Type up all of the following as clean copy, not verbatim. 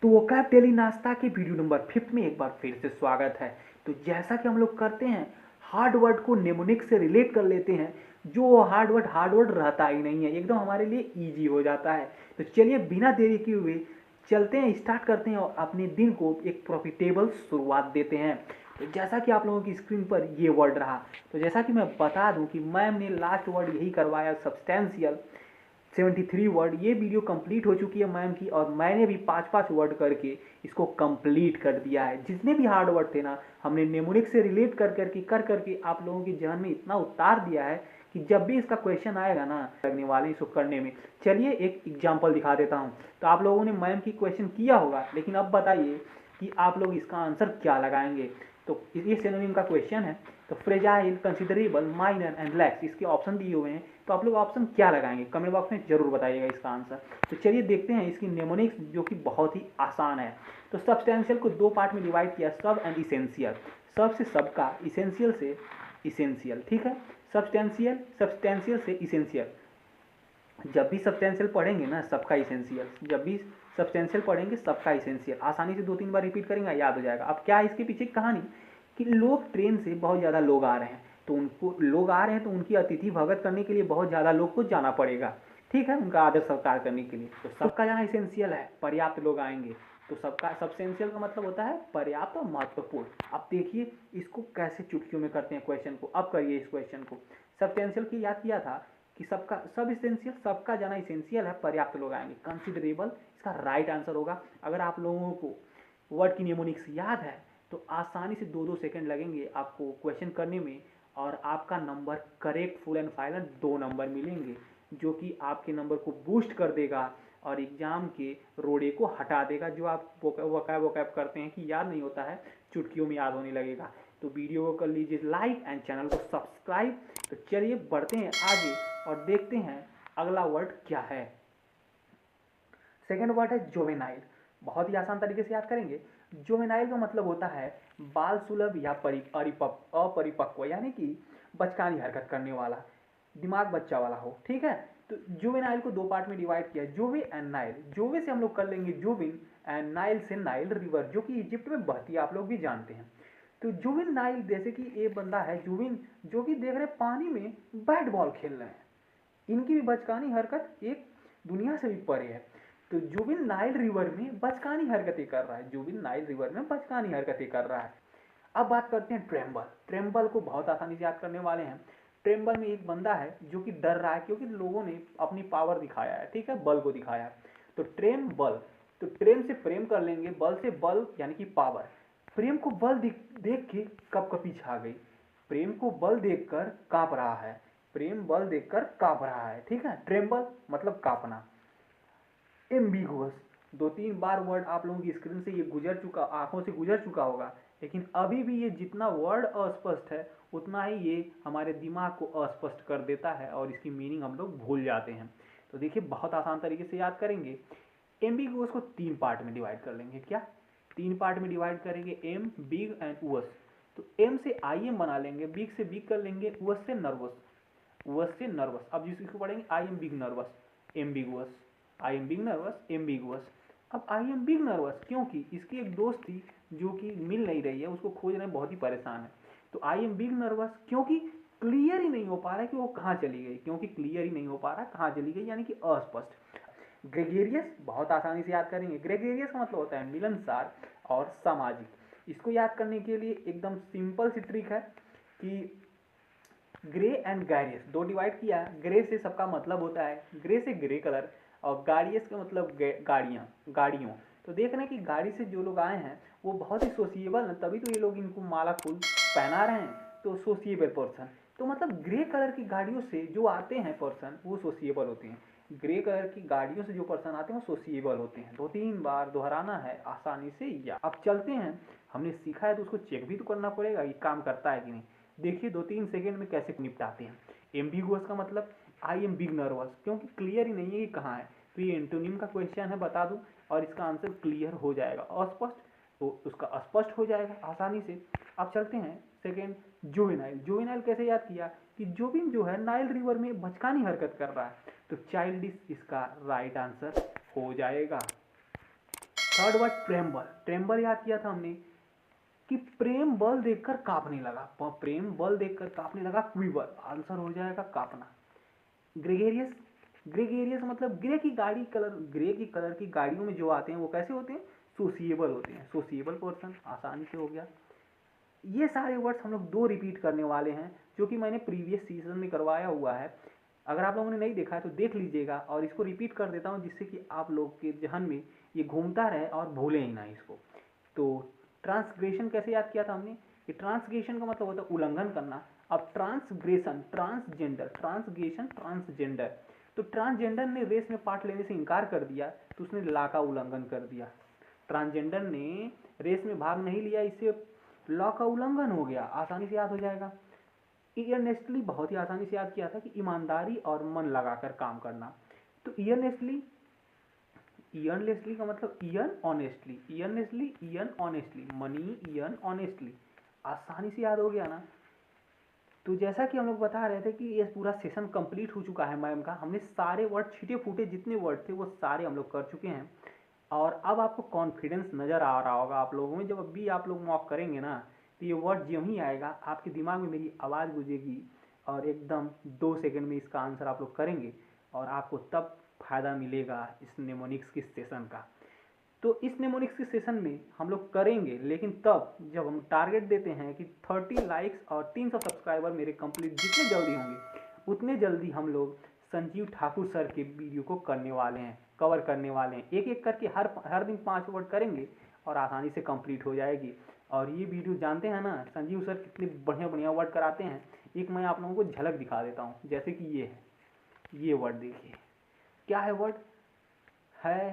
तो vocab daily नाश्ता के वीडियो नंबर 5 में एक बार फिर से स्वागत है। तो जैसा कि हम लोग करते हैं, हार्ड वर्ड को नेमोनिक से रिलेट कर लेते हैं। जो हार्ड वर्ड रहता ही नहीं है, एकदम हमारे लिए इजी हो जाता है। तो चलिए बिना देरी किए हुए चलते हैं, स्टार्ट करते हैं और अपने दिन को एक प्रॉफिटेबल शुरुआत देते हैं। तो जैसा कि आप लोगों की स्क्रीन पर ये वर्ड रहा, तो जैसा कि मैं बता दूं कि मैम ने लास्ट वर्ड यही करवाया, सब्सटेंशियल। 73 वर्ड ये वीडियो कंप्लीट हो चुकी है मैम की, और मैंने भी 5-5 वर्ड करके इसको कंप्लीट कर दिया है। जितने भी हार्ड वर्ड थे ना, हमने नेमोनिक से रिलेट कर करके आप लोगों के जहन में इतना उतार दिया है कि जब भी इसका क्वेश्चन आएगा ना, लगने वाले इसको करने में। चलिए एक एग्जाम्पल दिखा देता हूँ। तो आप लोगों ने मैम की क्वेश्चन किया होगा, लेकिन अब बताइए कि आप लोग इसका आंसर क्या लगाएंगे। तो ये सिनोनिम का क्वेश्चन है। तो fragile, considerable, minor and lakhs, इसके ऑप्शन दिए हुए हैं। तो आप लोग ऑप्शन क्या लगाएंगे कमेंट बॉक्स में जरूर बताइएगा इसका आंसर। तो चलिए देखते हैं इसकी नेमोनिक्स, जो कि बहुत ही आसान है। तो सब्सटेंशियल को दो पार्ट में डिवाइड किया, सब एंड इसेंशियल। सब से सबका, इसेंशियल से इसेंशियल, ठीक है। सब्सटेंशियल से इसेंशियल। जब भी सब्सटेंशियल पढ़ेंगे ना, सबका इसेंशियल, जब भी सब्सटेंशियल पढ़ेंगे सबका इसेंशियल, आसानी से 2-3 बार रिपीट करेंगे, याद हो जाएगा। अब क्या है इसके पीछे कहानी, कि लोग ट्रेन से बहुत ज़्यादा लोग आ रहे हैं, तो उनको लोग आ रहे हैं तो उनकी अतिथि भगत करने के लिए बहुत ज़्यादा लोग को जाना पड़ेगा, ठीक है, उनका आदर सत्कार करने के लिए। तो सबका यहाँ इसेंशियल है, पर्याप्त लोग आएंगे। तो सबका सब्सटेंशियल का मतलब होता है पर्याप्त और महत्वपूर्ण। अब देखिए इसको कैसे चुटकियों में करते हैं क्वेश्चन को। अब करिए इस क्वेश्चन को। सब्सटेंशियल की याद किया था कि सबका, सब इसेंशियल, सबका जाना इसेंशियल है, पर्याप्त लोग आएंगे। कंसिडरेबल इसका राइट आंसर होगा। अगर आप लोगों को वर्ड की निमोनिक्स याद है तो आसानी से 2-2 सेकंड लगेंगे आपको क्वेश्चन करने में, और आपका number correct, full and final 2 number मिलेंगे, जो कि आपके नंबर को बूस्ट कर देगा और एग्जाम के रोड़े को हटा देगा। जो आप वोकैब करते हैं कि याद नहीं होता है, चुटकियों में याद होने लगेगा। तो वीडियो को कर लीजिए लाइक एंड चैनल को सब्सक्राइब। तो चलिए बढ़ते हैं आगे और देखते हैं अगला वर्ड क्या है। सेकेंड वर्ड है जोवेनाइल। बहुत ही आसान तरीके से याद करेंगे। जोवेनाइल का मतलब होता है बाल सुलभ या अपरिपक्व, यानी कि बचकानी हरकत करने वाला, दिमाग बच्चा वाला हो, ठीक है। तो जोवेनाइल को दो पार्ट में डिवाइड किया, जोवे एंड नाइल। जोवे से हम लोग कर लेंगे जोविन, एंड नाइल से नाइल रिवर, जो कि इजिप्ट में बहती है, आप लोग भी जानते हैं। तो जुविन नाइल, जैसे कि एक बंदा है जुविन, जो कि देख रहे पानी में बैट बॉल खेल रहे हैं, इनकी भी बचकानी हरकत एक दुनिया से भी परे है। तो जुविन नाइल रिवर में बचकानी हरकतें कर रहा है, जुविन नाइल रिवर में बचकानी हरकतें कर रहा है। अब बात करते हैं ट्रेम्बल। ट्रेम्बल को बहुत आसानी से याद करने वाले हैं। ट्रेम्बल में एक बंदा है जो कि डर रहा है, क्योंकि लोगों ने अपनी पावर दिखाया है, ठीक है, बल को दिखाया है। तो ट्रेम बल, तो ट्रेम से प्रेम कर लेंगे, बल से बल यानी कि पावर। प्रेम को बल देख के कपकपी छा गई। प्रेम को बल देखकर कांप रहा है, प्रेम बल देखकर कांप रहा है, ठीक है। ट्रेम्बल मतलब कांपना। एम्बिगुअस, 2-3 बार वर्ड आप लोगों की स्क्रीन से ये गुजर चुका, आंखों से गुजर चुका होगा, लेकिन अभी भी ये जितना वर्ड अस्पष्ट है उतना ही ये हमारे दिमाग को अस्पष्ट कर देता है और इसकी मीनिंग हम लोग भूल जाते हैं। तो देखिए बहुत आसान तरीके से याद करेंगे। एम्बिगुअस को 3 पार्ट में डिवाइड कर लेंगे। क्या 3 पार्ट में डिवाइड करेंगे? एम, बिग एंड उस। तो एम से आई एम बना लेंगे, बिग से बिग कर लेंगे, उस से नर्वस, उस से नर्वस। अब जिसको पढ़ेंगे I am big nervous, ambiguous, I am big nervous, ambiguous. अब आई एम बिग नर्वस क्योंकि इसकी एक दोस्त थी जो कि मिल नहीं रही है, उसको खोजने में बहुत ही परेशान है। तो आई एम बिग नर्वस क्योंकि क्लियर ही नहीं हो पा रहा है कि वो कहाँ चली गई, क्योंकि क्लियर ही नहीं हो पा रहा कहाँ चली गई, यानी कि अस्पष्ट। ग्रेगेरियस बहुत आसानी से याद करेंगे। ग्रेगेरियस का मतलब होता है मिलनसार और सामाजिक। इसको याद करने के लिए एकदम सिंपल सी ट्रिक है कि ग्रे एंड गैरियस दो डिवाइड किया। ग्रे से सबका मतलब होता है, ग्रे से ग्रे कलर, और गाड़ियस का मतलब गाड़ियाँ, गाड़ियों। तो देख रहे हैं कि गाड़ी से जो लोग आए हैं वो बहुत ही सोशिएबल है, तभी तो ये लोग इनको माला फूल पहना रहे हैं। तो सोशिएबल पर्सन, तो मतलब ग्रे कलर की गाड़ियों से जो आते हैं पर्सन वो सोशिएबल होते हैं। ग्रे कलर की गाड़ियों से जो पर्सन आते हैं वो सोशिएबल होते हैं। 2-3 बार दोहराना है आसानी से। या अब चलते हैं, हमने सीखा है तो उसको चेक भी तो करना पड़ेगा कि काम करता है कि नहीं। देखिए 2-3 सेकेंड में कैसे निपटाते हैं। एम्बिगुअस का मतलब आई एम बिग नर्वस, क्योंकि क्लियर ही नहीं है कि कहाँ है। तो ये एंटोनिम का क्वेश्चन है, बता दूं, और इसका आंसर क्लियर हो जाएगा। अस्पष्ट, तो उसका अस्पष्ट हो जाएगा आसानी से। अब चलते हैं सेकेंड, जुवेनाइल। जुवेनाइल कैसे याद किया कि जोविन जो है नाइल रिवर में बचकानी हरकत कर रहा है, तो चाइल्डिश इसका राइट आंसर हो जाएगा। थर्ड वर्ड ट्रेम्बल, ट्रेम्बल याद किया था हमने कि प्रेम बल देखकर कांपने लगा, प्रेम बल देखकर कांपने लगा, क्विवर आंसर हो जाएगा कांपना। ग्रेगेरियस, ग्रेगेरियस मतलब ग्रे की गाड़ी कलर, ग्रे की कलर की गाड़ियों में जो आते हैं वो कैसे होते हैं, सोसिएबल होते हैं, सोसिएबल पर्सन, आसानी से हो गया। ये सारे वर्ड्स हम लोग दो रिपीट करने वाले हैं जो कि मैंने प्रीवियस सीजन में करवाया हुआ है। अगर आप लोगों ने नहीं देखा है तो देख लीजिएगा, और इसको रिपीट कर देता हूँ जिससे कि आप लोग के जहन में ये घूमता रहे और भूलें ही ना इसको। तो ट्रांसग्रेशन कैसे याद किया था हमने कि ट्रांसग्रेशन का मतलब होता है उल्लंघन करना। अब ट्रांसग्रेशन, ट्रांसजेंडर, ट्रांसग्रेशन ट्रांसजेंडर, तो ट्रांसजेंडर ने रेस में पार्ट लेने से इनकार कर दिया तो उसने लॉ का उल्लंघन कर दिया। ट्रांसजेंडर ने रेस में भाग नहीं लिया, इससे लॉ का उल्लंघन हो गया, आसानी से याद हो जाएगा। ईयरनेस्टली बहुत ही आसानी से याद किया था कि ईमानदारी और मन लगाकर काम करना। तो ईयरनेस्टली, ईयरनेस्टली का मतलब earn honestly, earnestly earn honestly, money earn honestly, आसानी से याद हो गया ना। तो जैसा कि हम लोग बता रहे थे कि ये पूरा सेशन कंप्लीट हो चुका है मैम का, हमने सारे वर्ड छिटे फूटे जितने वर्ड थे वो सारे हम लोग कर चुके हैं। और अब आपको कॉन्फिडेंस नज़र आ रहा होगा आप लोगों में, जब अभी आप लोग मॉक करेंगे ना तो ये वर्ड जो ही आएगा आपके दिमाग में मेरी आवाज़ गूंजेगी और एकदम 2 सेकंड में इसका आंसर आप लोग करेंगे, और आपको तब फ़ायदा मिलेगा इस नेमोनिक्स की सेशन का। तो इस नेमोनिक्स के सेशन में हम लोग करेंगे, लेकिन तब जब हम टारगेट देते हैं कि 30 लाइक्स और 300 सब्सक्राइबर मेरे कंप्लीट जितने जल्दी होंगे उतने जल्दी हम लोग संजीव ठाकुर सर के वीडियो को करने वाले हैं, कवर करने वाले हैं। एक एक करके हर दिन 5 वर्ड करेंगे और आसानी से कंप्लीट हो जाएगी। और ये वीडियो जानते हैं ना संजीव सर कितने बढ़िया बढ़िया वर्ड कराते हैं, एक मैं आप लोगों को झलक दिखा देता हूँ। जैसे कि ये है, ये वर्ड देखिए, क्या है वर्ड है,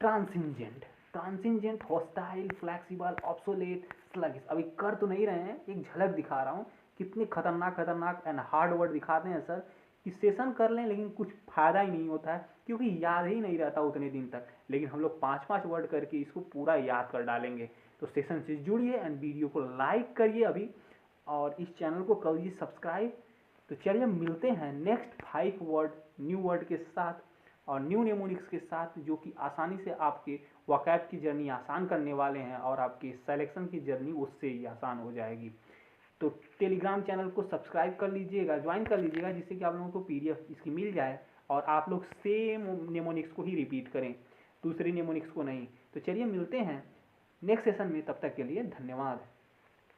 ट्रांसिंजेंट, ट्रांसिंजेंट, हॉस्टाइल, फ्लैक्सिबल, ऑब्सोलेट, स्लगिश। अभी कर तो नहीं रहे हैं, एक झलक दिखा रहा हूँ कितने खतरनाक खतरनाक एंड हार्ड वर्ड दिखाते हैं सर कि सेशन कर लें लेकिन कुछ फ़ायदा ही नहीं होता है क्योंकि याद ही नहीं रहता उतने दिन तक। लेकिन हम लोग 5-5 वर्ड करके इसको पूरा याद कर डालेंगे। तो सेशन से जुड़िए एंड वीडियो को लाइक करिए अभी, और इस चैनल को करिए सब्सक्राइब। तो चलिए मिलते हैं नेक्स्ट 5 वर्ड न्यू वर्ड के साथ और न्यू नेमोनिक्स के साथ, जो कि आसानी से आपके वोकैब की जर्नी आसान करने वाले हैं और आपकी सिलेक्शन की जर्नी उससे ही आसान हो जाएगी। तो टेलीग्राम चैनल को सब्सक्राइब कर लीजिएगा, ज्वाइन कर लीजिएगा, जिससे कि आप लोगों को पीडीएफ इसकी मिल जाए और आप लोग सेम नेमोनिक्स को ही रिपीट करें, दूसरे नेमोनिक्स को नहीं। तो चलिए मिलते हैं नेक्स्ट सेशन में, तब तक के लिए धन्यवाद।